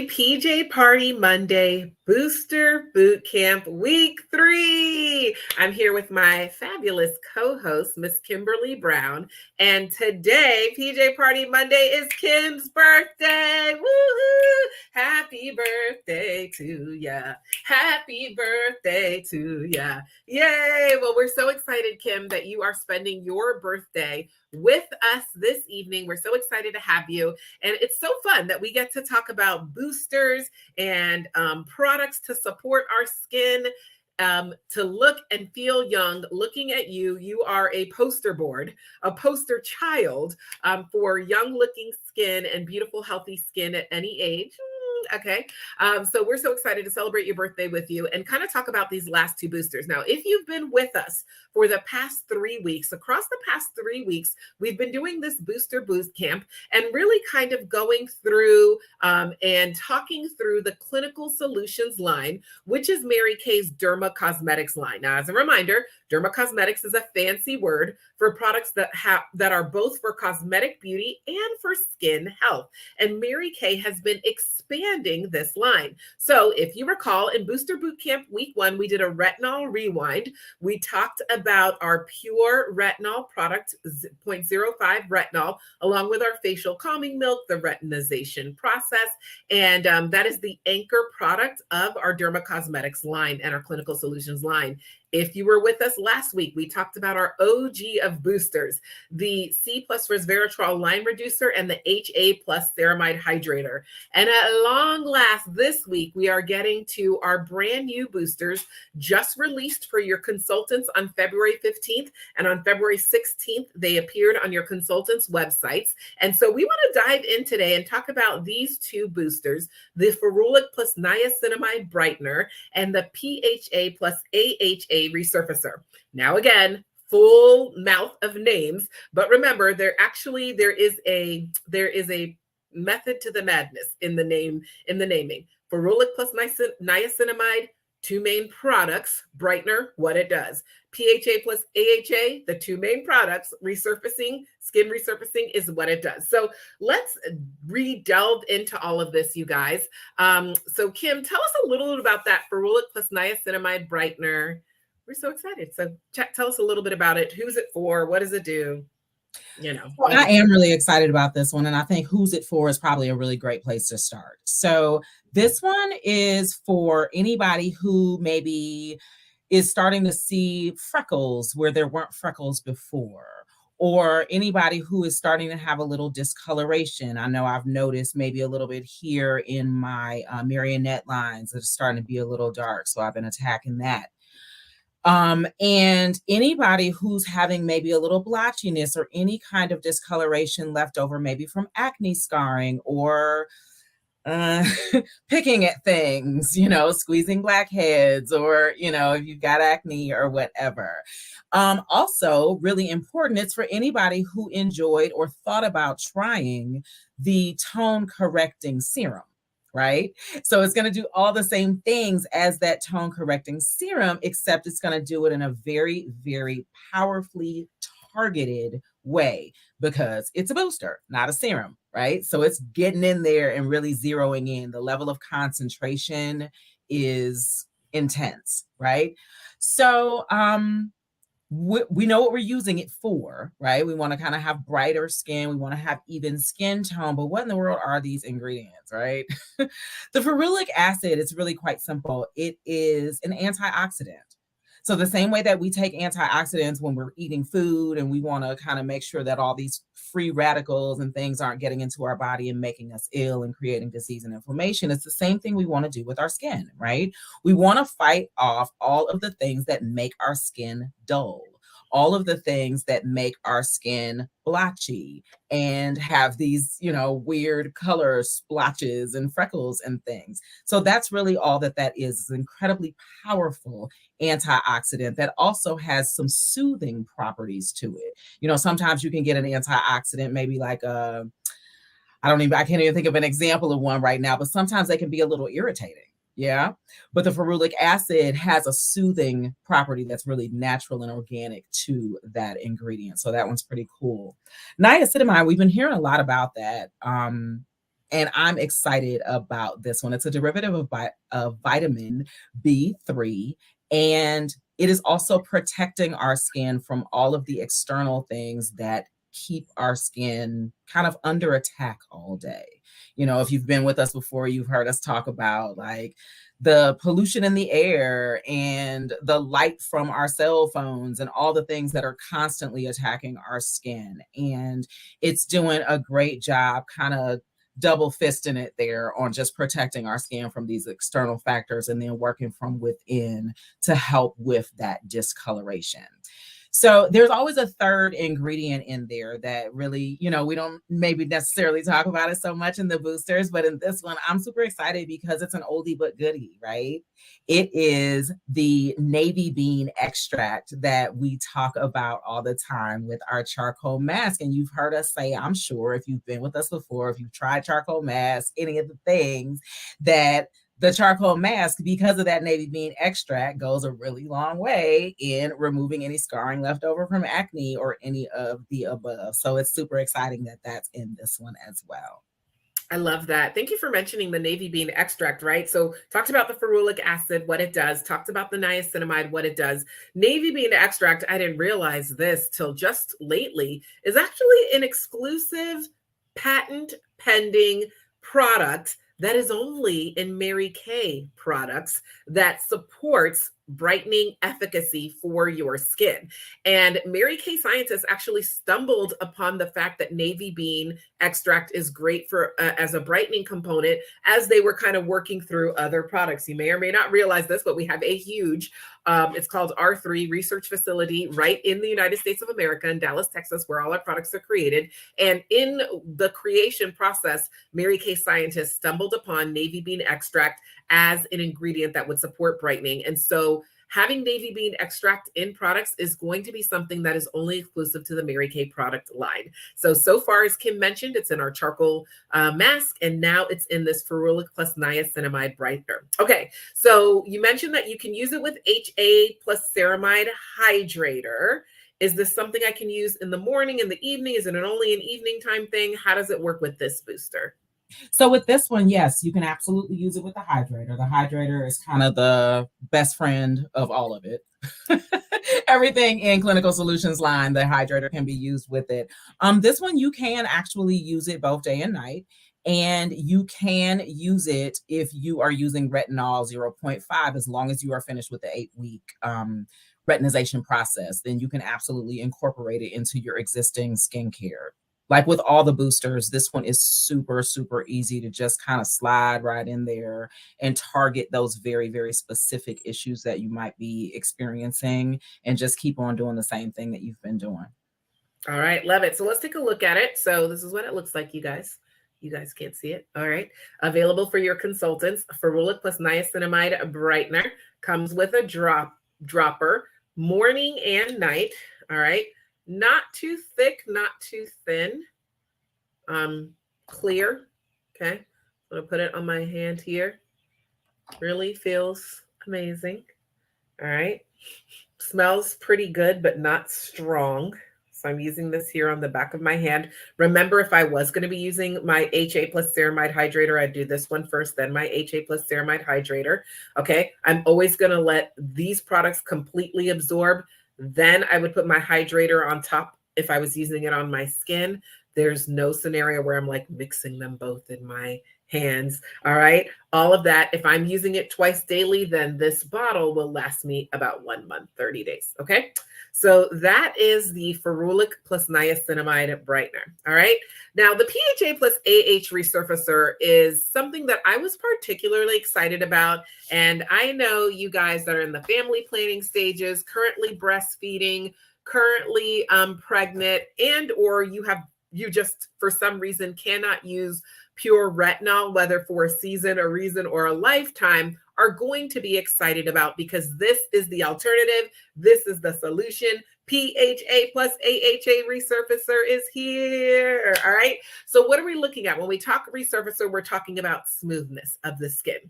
PJ Party Monday Booster Bootcamp Week 3. I'm here with my fabulous co-host, Miss Kimberly Brown. And today, PJ Party Monday is Kim's birthday. Woohoo! Happy birthday to ya. Happy birthday to ya. Yay! Well, we're so excited, Kim, that you are spending your birthday with us this evening. We're so excited to have you. And it's so fun that we get to talk about boosters and products to support our skin, to look and feel young. Looking at you, you are a poster board, a poster child for young looking skin and beautiful, healthy skin at any age. Okay. So we're so excited to celebrate your birthday with you and kind of talk about these last two boosters. Now, if you've been with us for the past 3 weeks, across the past 3 weeks, we've been doing this booster boost camp and really kind of going through and talking through the clinical solutions line, which is Mary Kay's Derma Cosmetics line. Now, as a reminder, Derma Cosmetics is a fancy word for products that are both for cosmetic beauty and for skin health. And Mary Kay has been expanding this line. So if you recall, in Booster Bootcamp Week 1, we did a retinol rewind. We talked about our pure retinol product, 0.05 retinol, along with our facial calming milk, the retinization process. And that is the anchor product of our Derma Cosmetics line and our Clinical Solutions line. If you were with us last week, we talked about our OG of boosters, the C plus resveratrol line reducer and the HA plus ceramide hydrator. And at long last, this week, we are getting to our brand new boosters just released for your consultants on February 15th. And on February 16th, they appeared on your consultants' websites. And so we want to dive in today and talk about these two boosters, the Ferulic plus niacinamide brightener and the PHA plus AHA resurfacer. Now, again, full mouth of names, but remember, there is a method to the madness in the naming. Ferulic plus niacinamide, two main products. Brightener, what it does. PHA plus AHA, the two main products. Resurfacing, skin resurfacing is what it does. So let's delve into all of this, you guys. So Kim, tell us a little bit about that Ferulic plus niacinamide brightener. We're so excited. So tell us a little bit about it. Who's it for? What does it do? Well, I am really excited about this one. And I think who's it for is probably a really great place to start. So this one is for anybody who maybe is starting to see freckles where there weren't freckles before, or anybody who is starting to have a little discoloration. I know I've noticed maybe a little bit here in my marionette lines that are starting to be a little dark. So I've been attacking that. And anybody who's having maybe a little blotchiness or any kind of discoloration left over, maybe from acne scarring or picking at things, squeezing blackheads, or, if you've got acne or whatever. Also, really important, it's for anybody who enjoyed or thought about trying the tone correcting serum. Right? So it's going to do all the same things as that tone correcting serum, except it's going to do it in a very, very powerfully targeted way because it's a booster, not a serum, right? So it's getting in there and really zeroing in. The level of concentration is intense, right? So, we know what we're using it for, right? We want to kind of have brighter skin. We want to have even skin tone, but what in the world are these ingredients, right? The ferulic acid is really quite simple. It is an antioxidant. So the same way that we take antioxidants when we're eating food and we want to kind of make sure that all these free radicals and things aren't getting into our body and making us ill and creating disease and inflammation, it's the same thing we want to do with our skin, right? We want to fight off all of the things that make our skin dull, all of the things that make our skin blotchy and have these, weird color splotches and freckles and things. So that's really all that is. It's an incredibly powerful antioxidant that also has some soothing properties to it. Sometimes you can get an antioxidant, maybe like I can't even think of an example of one right now, but sometimes they can be a little irritating. Yeah. But the ferulic acid has a soothing property that's really natural and organic to that ingredient. So that one's pretty cool. Niacinamide, we've been hearing a lot about that. And I'm excited about this one. It's a derivative of vitamin B3, and it is also protecting our skin from all of the external things that keep our skin kind of under attack all day. You know, if you've been with us before, you've heard us talk about like the pollution in the air and the light from our cell phones and all the things that are constantly attacking our skin. And it's doing a great job kind of double fisting it there on just protecting our skin from these external factors and then working from within to help with that discoloration. So there's always a third ingredient in there that really, you know, we don't maybe necessarily talk about it so much in the boosters, but in this one, I'm super excited because it's an oldie but goodie, right? It is the navy bean extract that we talk about all the time with our charcoal mask. And you've heard us say, I'm sure, if you've been with us before, if you've tried charcoal mask, any of the things, that the charcoal mask, because of that navy bean extract, goes a really long way in removing any scarring left over from acne or any of the above. So it's super exciting that that's in this one as well. I love that. Thank you for mentioning the navy bean extract, right? So talked about the ferulic acid, what it does, talked about the niacinamide, what it does. Navy bean extract, I didn't realize this till just lately, is actually an exclusive patent pending product that is only in Mary Kay products that supports brightening efficacy for your skin. And Mary Kay scientists actually stumbled upon the fact that navy bean extract is great for as a brightening component as they were kind of working through other products. You may or may not realize this, but we have a huge it's called R3 research facility right in the United States of America in Dallas, Texas, where all our products are created. And in the creation process, Mary Kay scientists stumbled upon navy bean extract as an ingredient that would support brightening. And so having navy bean extract in products is going to be something that is only exclusive to the Mary Kay product line. So far, as Kim mentioned, it's in our charcoal mask, and now it's in this ferulic plus niacinamide brightener. Okay, so you mentioned that you can use it with HA plus ceramide hydrator. Is this something I can use in the morning, in the evening? Is it only an evening time thing? How does it work with this booster? So with this one, yes, you can absolutely use it with the hydrator. The hydrator is kind of the best friend of all of it. Everything in Clinical Solutions line, the hydrator can be used with it. This one, you can actually use it both day and night. And you can use it if you are using retinol 0.5, as long as you are finished with the 8-week retinization process, then you can absolutely incorporate it into your existing skincare. Like with all the boosters, this one is super, super easy to just kind of slide right in there and target those very, very specific issues that you might be experiencing and just keep on doing the same thing that you've been doing. All right, love it. So let's take a look at it. So this is what it looks like, you guys. You guys can't see it. All right. Available for your consultants. Ferulic plus niacinamide brightener comes with a dropper, morning and night. All right. Not too thick, not too thin. Clear. Okay. I'm going to put it on my hand here. Really feels amazing. All right. Smells pretty good, but not strong. So I'm using this here on the back of my hand. Remember, if I was going to be using my HA plus ceramide hydrator, I'd do this one first, then my HA plus ceramide hydrator. Okay. I'm always going to let these products completely absorb. Then I would put my hydrator on top if I was using it on my skin. There's no scenario where I'm like mixing them both in my hands. All right. All of that. If I'm using it twice daily, then this bottle will last me about 1 month, 30 days. Okay. So that is the ferulic plus niacinamide brightener. All right. Now the PHA plus AH resurfacer is something that I was particularly excited about. And I know you guys that are in the family planning stages, currently breastfeeding, currently pregnant, and or you just for some reason cannot use pure retinol, whether for a season, a reason, or a lifetime, are going to be excited about, because this is the alternative. This is the solution. PHA plus AHA resurfacer is here. All right. So what are we looking at? When we talk resurfacer, we're talking about smoothness of the skin.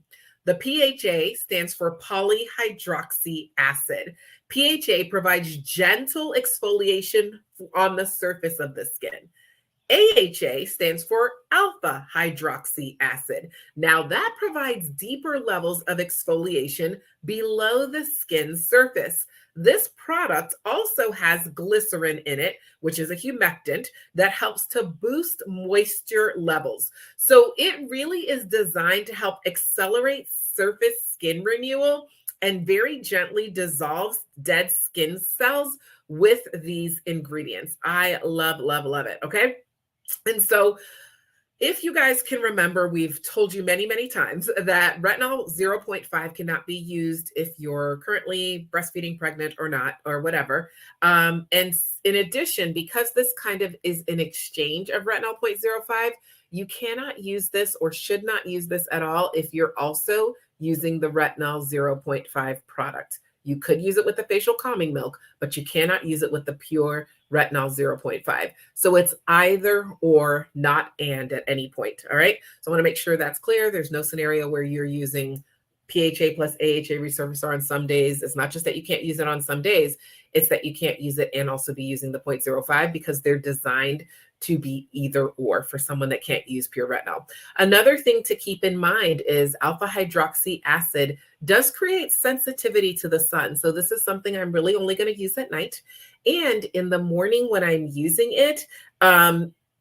The PHA stands for polyhydroxy acid. PHA provides gentle exfoliation on the surface of the skin. AHA stands for alpha hydroxy acid. Now, that provides deeper levels of exfoliation below the skin's surface. This product also has glycerin in it, which is a humectant that helps to boost moisture levels. So it really is designed to help accelerate surface skin renewal and very gently dissolves dead skin cells with these ingredients. I love, love, love it. Okay. And so if you guys can remember, we've told you many, many times that retinol 0.5 cannot be used if you're currently breastfeeding, pregnant, or not, or whatever. And in addition, because this kind of is an exchange of retinol 0.05, you cannot use this or should not use this at all if you're also using the retinol 0.5 product. You could use it with the facial calming milk, but you cannot use it with the pure retinol 0.5. So it's either or, not and at any point. All right. So I want to make sure that's clear. There's no scenario where you're using PHA plus AHA resurfacer on some days. It's not just that you can't use it on some days, it's that you can't use it and also be using the 0.05 because they're designed to be either or for someone that can't use pure retinol. Another thing to keep in mind is alpha hydroxy acid does create sensitivity to the sun. So this is something I'm really only going to use at night. And in the morning when I'm using it,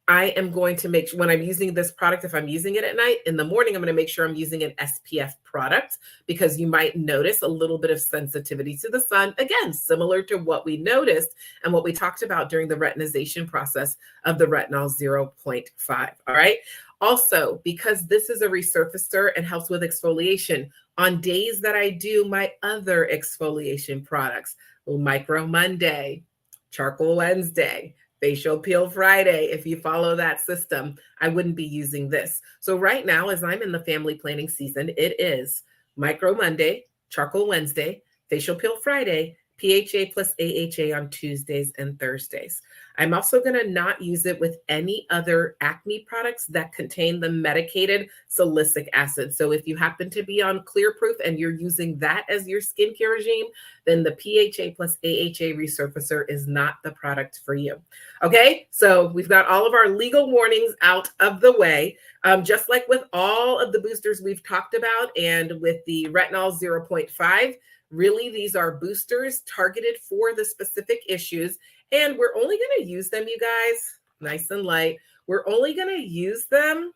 I am going to make sure when I'm using this product, if I'm using it at night, in the morning, I'm going to make sure I'm using an SPF product because you might notice a little bit of sensitivity to the sun. Again, similar to what we noticed and what we talked about during the retinization process of the retinol 0.5. All right. Also, because this is a resurfacer and helps with exfoliation, on days that I do my other exfoliation products, Micro Monday, Charcoal Wednesday, Facial Peel Friday, if you follow that system, I wouldn't be using this. So right now, as I'm in the family planning season, it is Micro Monday, Charcoal Wednesday, Facial Peel Friday, PHA plus AHA on Tuesdays and Thursdays. I'm also going to not use it with any other acne products that contain the medicated salicylic acid. So if you happen to be on Clear Proof and you're using that as your skincare regime, then the PHA plus AHA resurfacer is not the product for you. Okay, so we've got all of our legal warnings out of the way. Just like with all of the boosters we've talked about and with the retinol 0.5, really, these are boosters targeted for the specific issues. And we're only going to use them, you guys, nice and light. We're only going to use them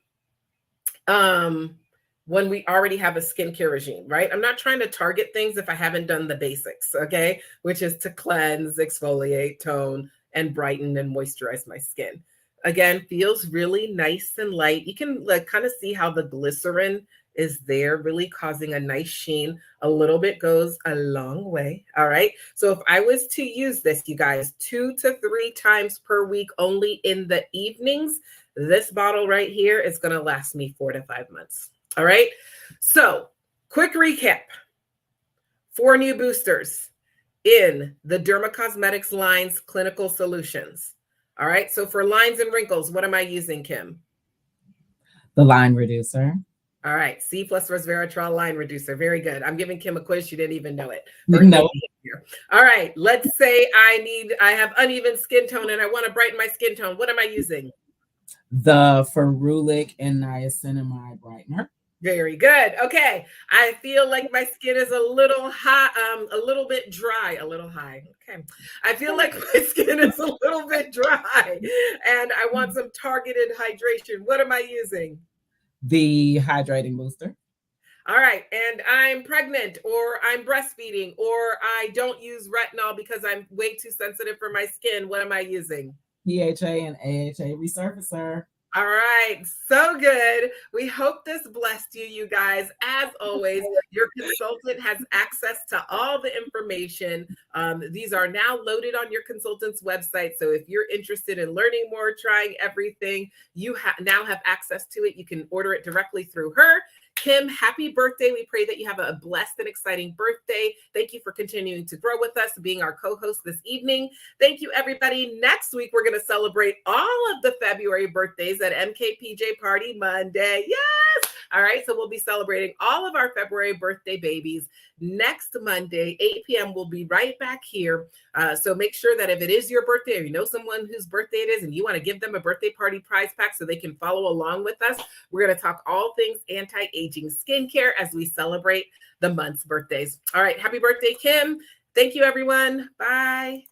when we already have a skincare regime, right? I'm not trying to target things if I haven't done the basics, okay? Which is to cleanse, exfoliate, tone, and brighten and moisturize my skin. Again, feels really nice and light. You can like kind of see how the glycerin is there, really causing a nice sheen. A little bit goes a long way. All right. So if I was to use this, you guys, 2 to 3 times per week, only in the evenings, this bottle right here is going to last me 4 to 5 months. All right. So quick recap. 4 new boosters in the Dermacosmetics line's clinical solutions. All right. So for lines and wrinkles, what am I using, Kim? The line reducer. All right, C plus resveratrol line reducer. Very good. I'm giving Kim a quiz. She didn't even know it. No. All right, let's say I have uneven skin tone and I want to brighten my skin tone. What am I using? The ferulic and niacinamide brightener. Very good. Okay, I feel like my skin is a little hot, a little bit dry, a little high. Okay, I feel like my skin is a little bit dry, and I want some targeted hydration. What am I using? The hydrating booster. All right. And I'm pregnant or I'm breastfeeding or I don't use retinol because I'm way too sensitive for my skin. What am I using? PHA and AHA resurfacer. All right. So good. We hope this blessed you, you guys. As always, your consultant has access to all the information. These are now loaded on your consultant's website. So if you're interested in learning more, trying everything, you now have access to it. You can order it directly through her. Kim, happy birthday. We pray that you have a blessed and exciting birthday. Thank you for continuing to grow with us, being our co-host this evening. Thank you, everybody. Next week, we're going to celebrate all of the February birthdays at MKPJ Party Monday. Yes! All right, so we'll be celebrating all of our February birthday babies next Monday, 8 p.m. We'll be right back here. So make sure that if it is your birthday or you know someone whose birthday it is and you want to give them a birthday party prize pack so they can follow along with us, we're going to talk all things anti-aging skincare as we celebrate the month's birthdays. All right, happy birthday, Kim. Thank you, everyone. Bye.